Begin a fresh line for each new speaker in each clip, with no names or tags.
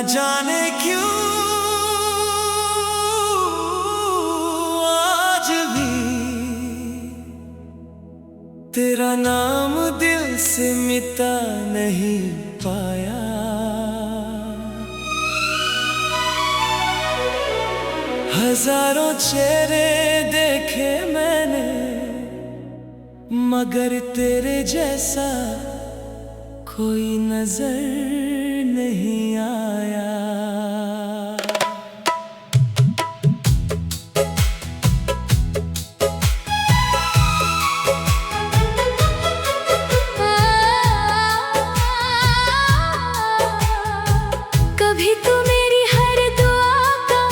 जाने क्यों आज भी तेरा नाम दिल से मिटा नहीं पाया। हजारों चेहरे देखे मैंने मगर तेरे जैसा कोई नजर नहीं आया।
कभी तू मेरी हर दुआ का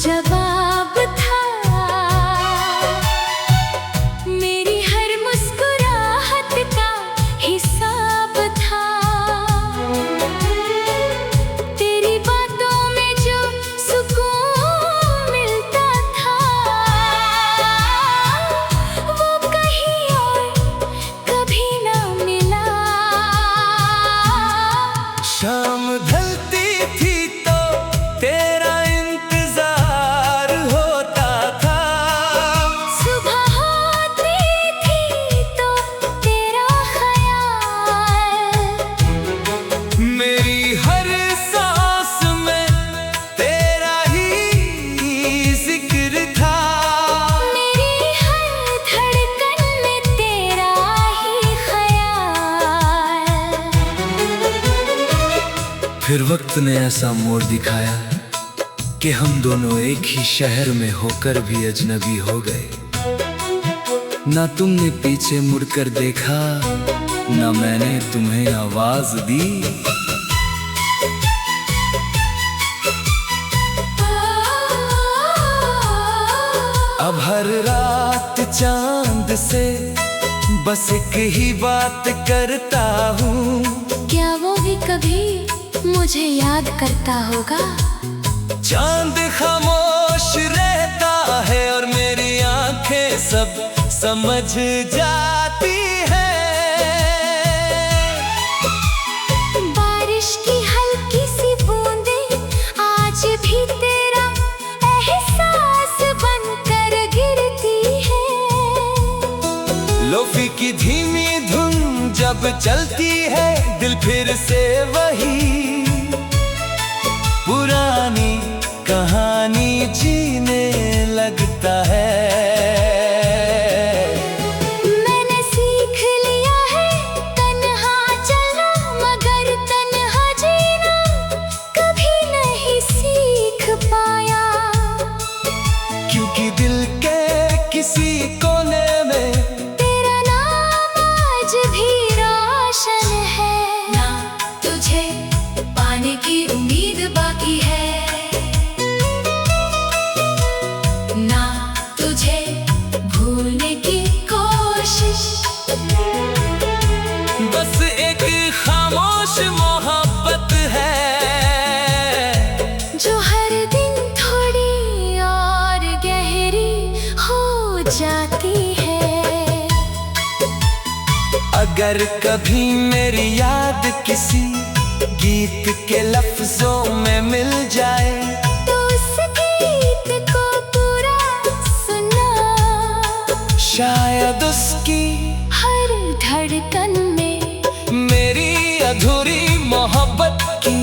जवाब था, मेरी हर मुस्कुराहट का हिसाब था। तेरी बातों में जो सुकून मिलता था वो कहीं और कभी ना मिला।
शाम ढलती थी तो तेरा इंतजार होता था,
सुबह होती थी तो तेरा ख्याल,
मेरी हर सांस में तेरा ही जिक्र था।
मेरी हर धड़कन में तेरा ही ख्याल।
फिर वक्त ने ऐसा मोड़ दिखाया कि हम दोनों एक ही शहर में होकर भी अजनबी हो गए। ना तुमने पीछे मुड़कर देखा, ना मैंने तुम्हें आवाज दी। अब हर रात चांद से बस एक ही बात करता हूँ,
क्या वो भी कभी मुझे याद करता होगा?
चांद खामोश रहता है और मेरी आंखें सब समझ जाती है।
बारिश की हल्की सी बूंदें आज भी तेरा एहसास बनकर गिरती है।
लोफी की धीमी धुन जब चलती है दिल फिर से वही पुरानी कहानी जीने लगता है।
मैंने सीख लिया है तन्हा चलना मगर तन्हा जीना कभी नहीं सीख पाया।
क्योंकि दिल के किसी कोने में
तेरा नाम आज भी रोशन है। ना तुझे पाने की उम्मीद बाकी है, ना तुझे भूलने की कोशिश।
बस एक खामोश मोहब्बत है
जो हर दिन थोड़ी और गहरी हो जाती है।
अगर कभी मेरी याद किसी गीत के लफ्जों में मिल जाए
तो उस गीत को पूरा सुना,
शायद उसकी
हर धड़कन में
मेरी अधूरी मोहब्बत की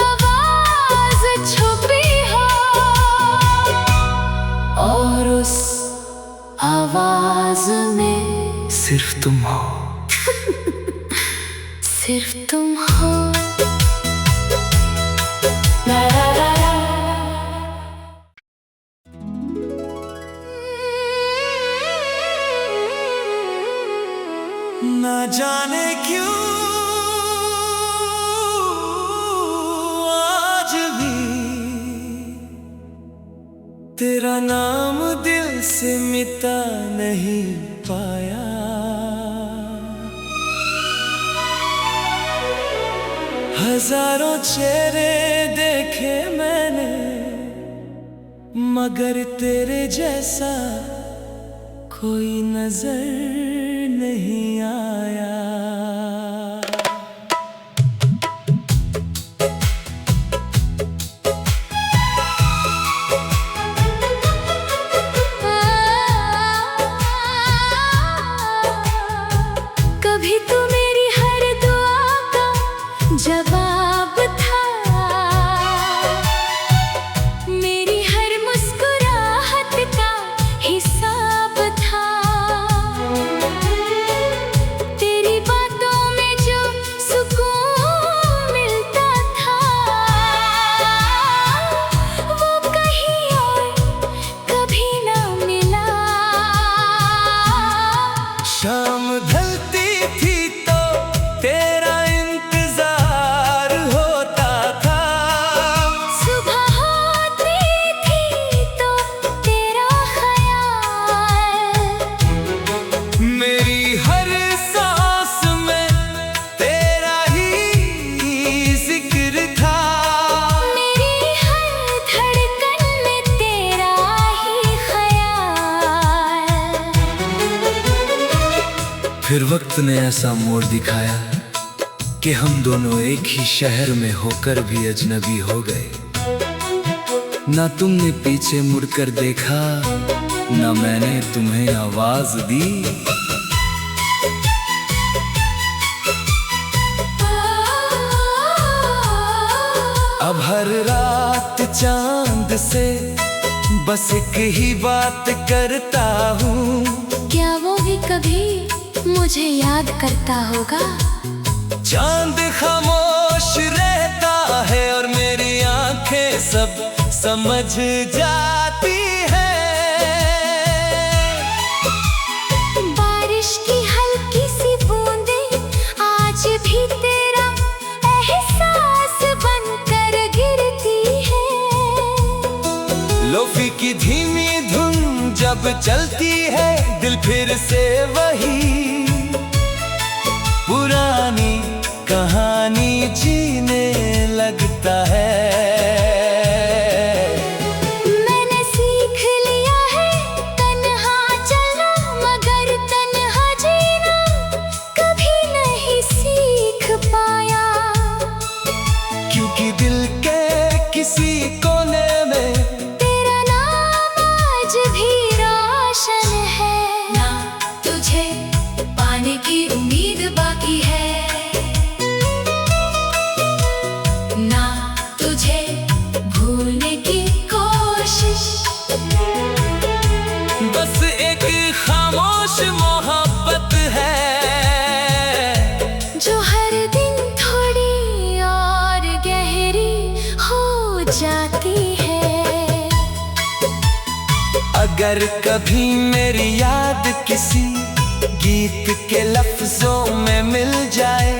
आवाज छुपी हो और उस आवाज में
सिर्फ तुम हो।
सिर्फ तुम हो। ला ला ला ला।
ना जाने क्यों आज भी तेरा नाम दिल से मिटा नहीं पाया। हजारों चेहरे देखे मैंने मगर तेरे जैसा कोई नजर नहीं आया। शाम ढलती थी तो तेरा इंतजार होता था।
सुबह होती थी तो तेरा ख्याल,
मेरी हर सांस में तेरा ही जिक्र था।
मेरी हर धड़कन में तेरा ही ख्याल।
फिर वक्त ने ऐसा मोड़ दिखाया कि हम दोनों एक ही शहर में होकर भी अजनबी हो गए। ना तुमने पीछे मुड़कर देखा, ना मैंने तुम्हें आवाज दी। अब हर रात चांद से बस एक ही बात करता हूँ।
क्या वो भी कभी मुझे याद करता होगा?
चांद खामोश रहता है और मेरी आंखें सब समझ जाती है।
बारिश की हल्की सी बूंदें आज भी तेरा एहसास बनकर गिरती है।
लोफी की धीमी धुन जब चलती है, दिल फिर से वही पुरानी कहानी जीने लगता है।
मैंने सीख लिया है तन्हा चलना, मगर तन्हा जीना कभी नहीं सीख पाया।
क्योंकि दिल के किसी कोने में
तेरा नाम आज भी रोशन है। ना तुझे पाने की उम्मीद बाकी है, ना तुझे भूलने की कोशिश।
बस एक खामोश मोहब्बत है
जो हर दिन थोड़ी और गहरी हो जाती है।
अगर कभी मेरी याद किसी गीत के लफ्जों में मिल जाए,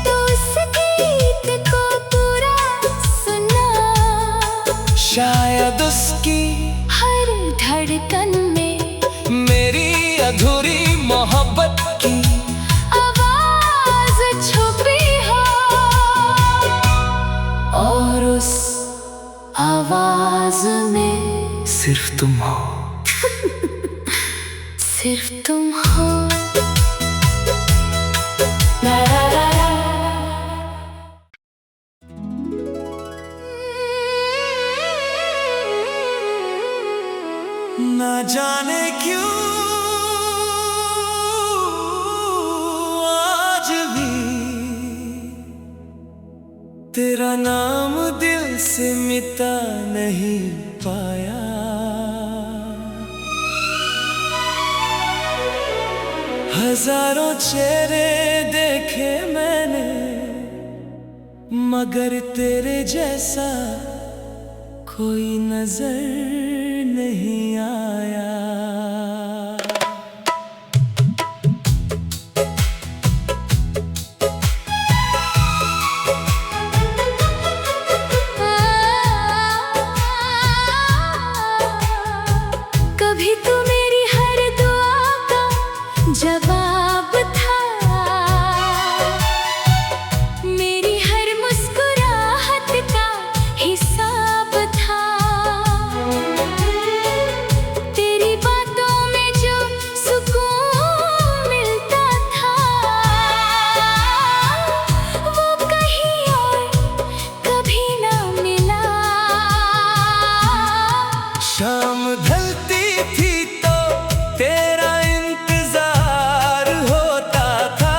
तो उस गीत को पूरा सुना।
शायद उसकी
हर धड़कन में
मेरी अधूरी मोहब्बत की
आवाज छुपी हो, और उस आवाज में
सिर्फ तुम हो।
सिर्फ तुम हो। ला ला ला ला।
ना जाने क्यों आज भी तेरा नाम दिल से मिटा नहीं पाया। हजारों चेहरे देखे मैंने, मगर तेरे जैसा कोई नजर नहीं आया।
कभी तू मेरी हर दुआ का जवाब था, मेरी हर मुस्कुराहट का हिसाब था। तेरी बातों में जो सुकून मिलता था, वो कहीं और कभी ना मिला।
शाम ढलती थी तो तेरा इंतजार होता था।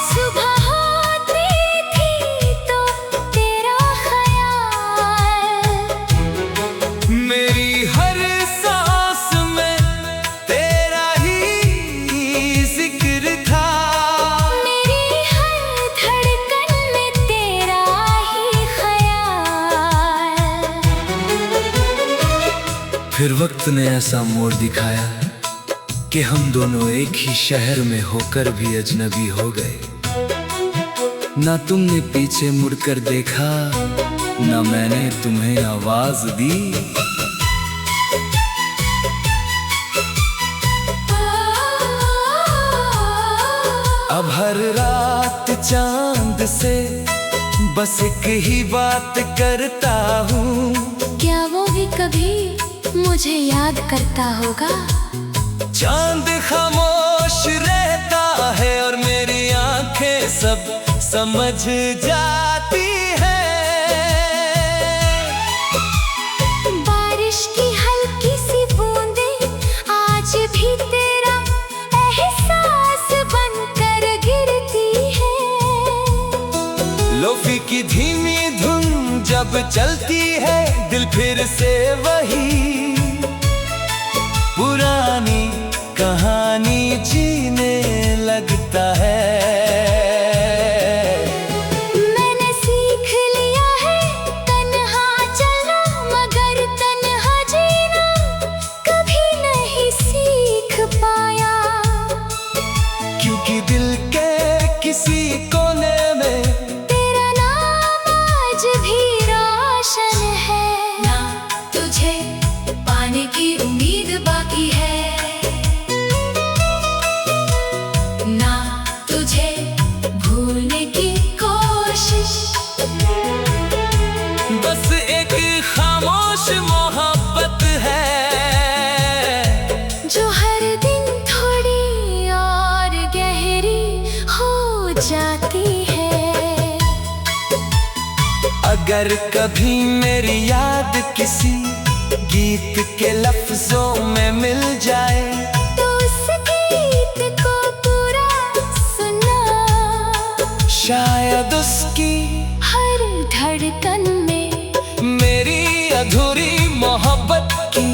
सुबह होती थी तो तेरा ख्याल,
मेरी हर सांस में तेरा ही जिक्र था।
मेरी हर धड़कन में तेरा ही ख्याल।
फिर वक्त ने ऐसा मोड़ दिखाया कि कि हम दोनों एक ही शहर में होकर भी अजनबी हो गए। ना तुमने पीछे मुड़कर देखा, ना मैंने तुम्हें आवाज दी। अब हर रात चांद से बस एक ही बात करता हूँ।
क्या वो भी कभी मुझे याद करता होगा?
चांद खामोश रहता है और मेरी आंखें सब समझ जाती है।
बारिश की हल्की सी बूंदें आज भी तेरा एहसास बनकर गिरती है।
लोफी की धीमी धुन जब चलती है, दिल फिर से वही पुरानी कहानी जीने लगता है।
मैंने सीख लिया है तन्हा चलना, मगर तन्हा जीना कभी नहीं सीख पाया।
क्योंकि दिल के किसी कोने में
तेरा नाम आज भी रोशन है। ना तुझे पाने की उम्मीद बाकी है, ना तुझे भूलने की कोशिश।
बस एक खामोश मोहब्बत है
जो हर दिन थोड़ी और गहरी हो जाती है।
अगर कभी मेरी याद किसी गीत के लफ्जों में मिल जाए,
तो उस गीत को पूरा सुना।
शायद उसकी
हर धड़कन में
मेरी अधूरी मोहब्बत की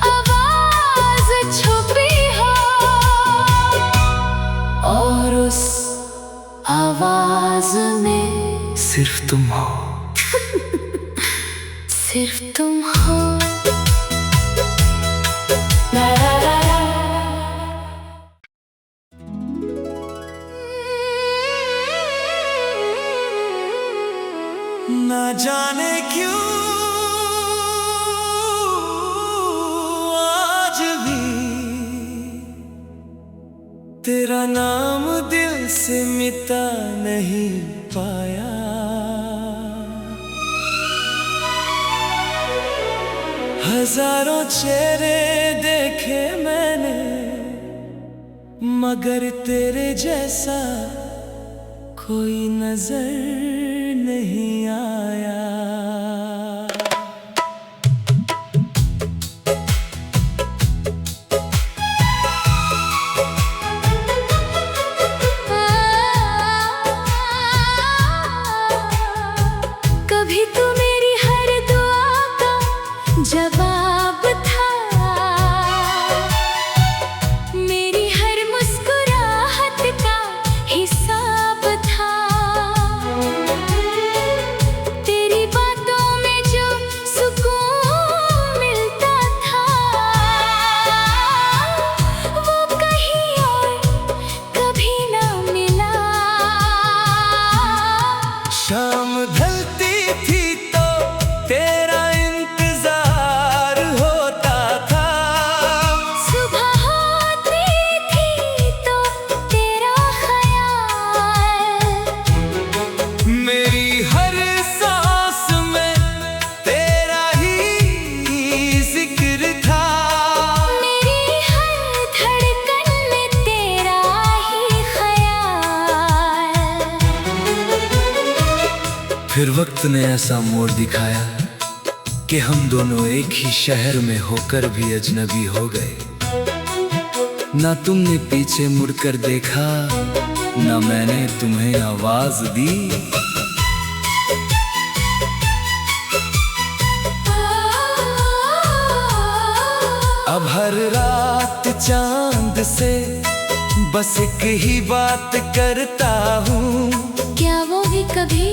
आवाज छुपी हो, और उस आवाज में
सिर्फ तुम हो।
सिर्फ तुम हो।
ना जाने क्यों आज भी तेरा नाम दिल से मिटा नहीं पाया। हजारों चेहरे देखे मैंने, मगर तेरे जैसा कोई नजर नहीं आया।
कभी तू मेरी हर दुआ का जवाब था, मेरी हर मुस्कुराहट का हिसाब था। तेरी बातों में जो सुकून मिलता था, वो कहीं और कभी ना मिला।
शाम ढलती थी तो तेरा इंतजार होता था,
सुबह होती थी तो तेरा ख्याल।
मेरी हर सांस में तेरा ही जिक्र था।
मेरी हर धड़कन में तेरा ही ख्याल।
फिर वक्त ने ऐसा मोड़ दिखाया कि हम दोनों एक ही शहर में होकर भी अजनबी हो गए। ना तुमने पीछे मुड़कर देखा, ना मैंने तुम्हें आवाज दी। अब हर रात चांद से बस एक ही बात करता हूँ।
क्या वो भी कभी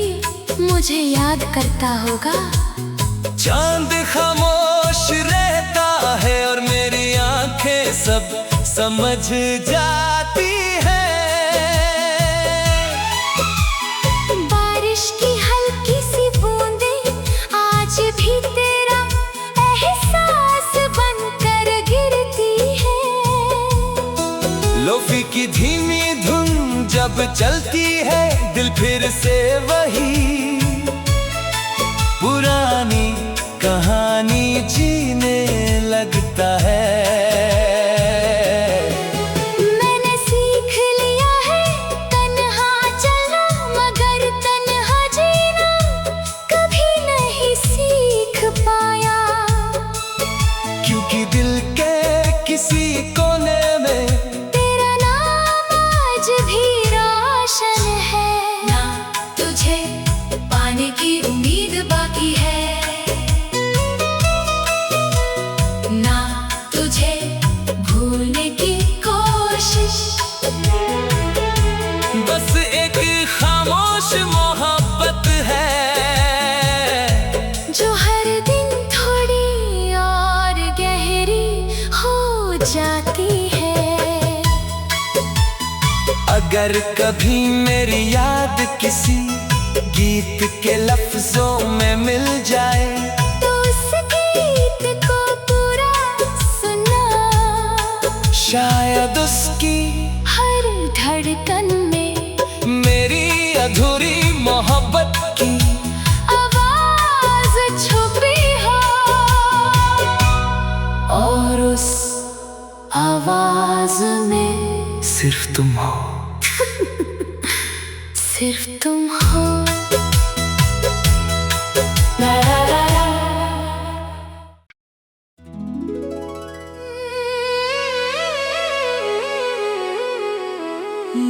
मुझे याद करता होगा?
चांद खामोश रहता है और मेरी आंखें सब समझ जाती है।
बारिश की हल्की सी बूंदें आज भी तेरा एहसास बनकर गिरती है।
लोफी की धीमी धुन जब चलती है, दिल फिर से वही पुरानी कहानी जीने लगता है।
मैंने सीख लिया है तन्हा चलना, मगर तन्हा जीना कभी नहीं सीख पाया।
क्योंकि दिल के किसी कोने में
तेरा नाम आज भी रोशन है। ना तुझे पाने की उम्मीद बाकी है, ना तुझे भूलने की कोशिश।
बस एक खामोश मोहब्बत है,
जो हर दिन थोड़ी और गहरी हो जाती है।
अगर कभी मेरी याद किसी गीत के लफ्जों में मिल जाए,
तो उस गीत को पूरा सुना।
शायद उसकी
हर धड़कन में
मेरी अधूरी मोहब्बत की
आवाज छुपी हो, और उस आवाज में
सिर्फ तुम हो।
सिर्फ तुम हो। ला ला ला ला।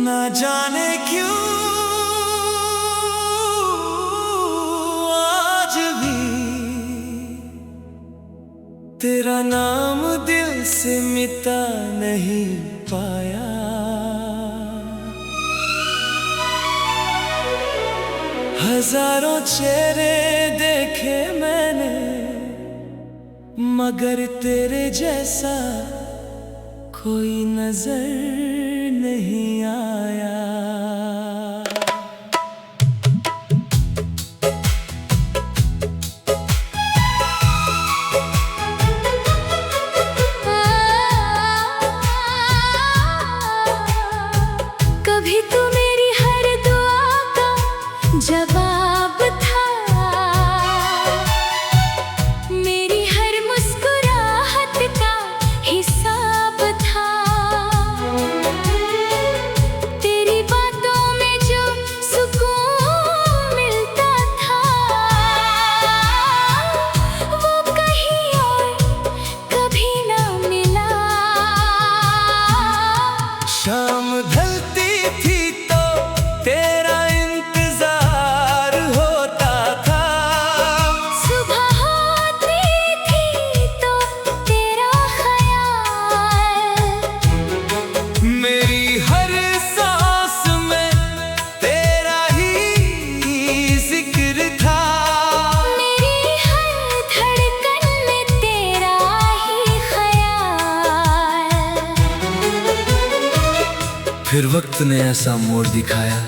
ना जाने क्यों आज भी तेरा नाम दिल से मिटा नहीं पाया। हजारों चेहरे देखे मैंने, मगर तेरे जैसा कोई नजर नहीं आया।
कभी तू मेरी हर दुआ का जवाब था, मेरी हर मुस्कुराहट का हिसाब था। तेरी बातों में जो सुकून मिलता था, वो कहीं और कभी ना मिला।
शाम ढलती थी तो तेरा इंतजार होता था,
सुबह होती थी तो तेरा ख्याल।
मेरी हर सांस में तेरा ही जिक्र था।
मेरी हर धड़कन में तेरा ही ख्याल।
फिर वक्त ने ऐसा मोड़ दिखाया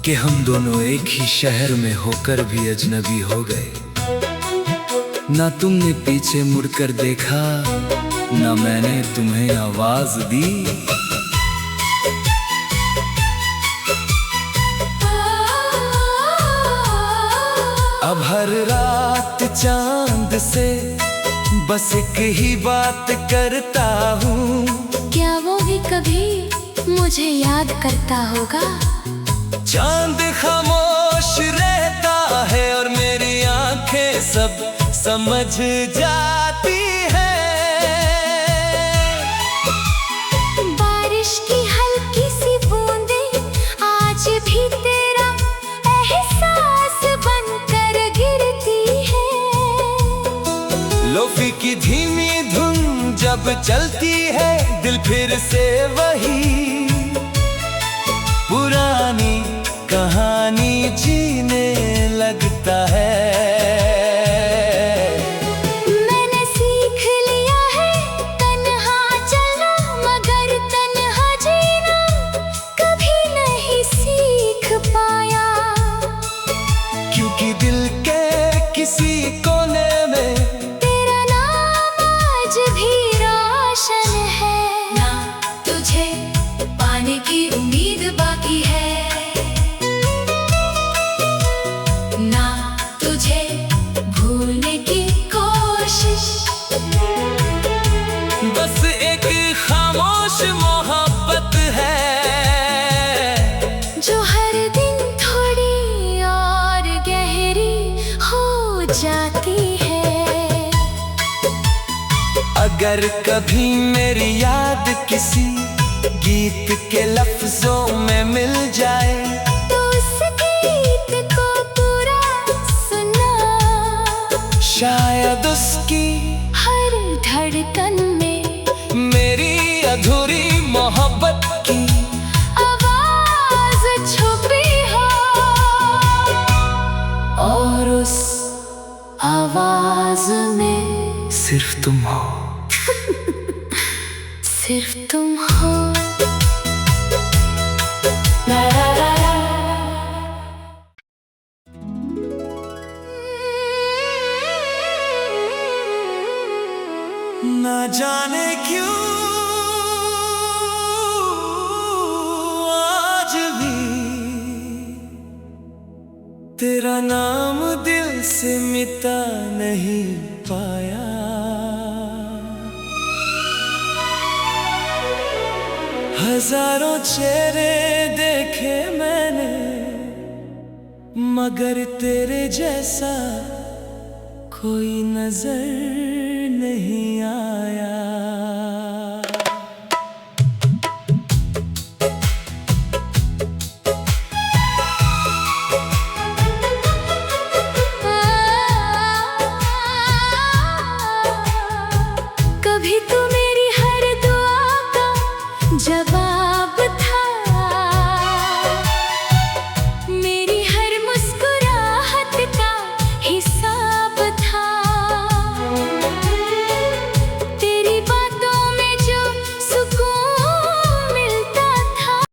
कि हम दोनों एक ही शहर में होकर भी अजनबी हो गए। ना तुमने पीछे मुड़कर देखा, ना मैंने तुम्हें आवाज दी। अब हर रात चांद से बस एक ही बात करता हूँ,
क्या वो भी कभी मुझे याद करता होगा?
चांद खामोश रहता है और मेरी आंखें सब समझ जाती है।
बारिश की हल्की सी बूंदें आज भी तेरा एहसास बनकर गिरती है।
लोफी की धीमी धुन जब चलती है, दिल फिर से वही पुरानी कहानी जीने लगता है।
मैंने सीख लिया है तन्हा चलना,
अगर कभी मेरी याद किसी गीत के लफ्जों में मिल जाए
तो उस गीत को पूरा सुना,
शायद उसकी
हर धड़कन में
मेरी अधूरी मोहब्बत की
आवाज छुपी हो, और उस आवाज में
सिर्फ तुम हो।
सिर्फ तुम हो। ला ला ला ला।
ना जाने क्यों आज भी तेरा नाम दिल से मिटा नहीं पाया। हजारों चेहरे देखे मैंने मगर तेरे जैसा कोई नजर नहीं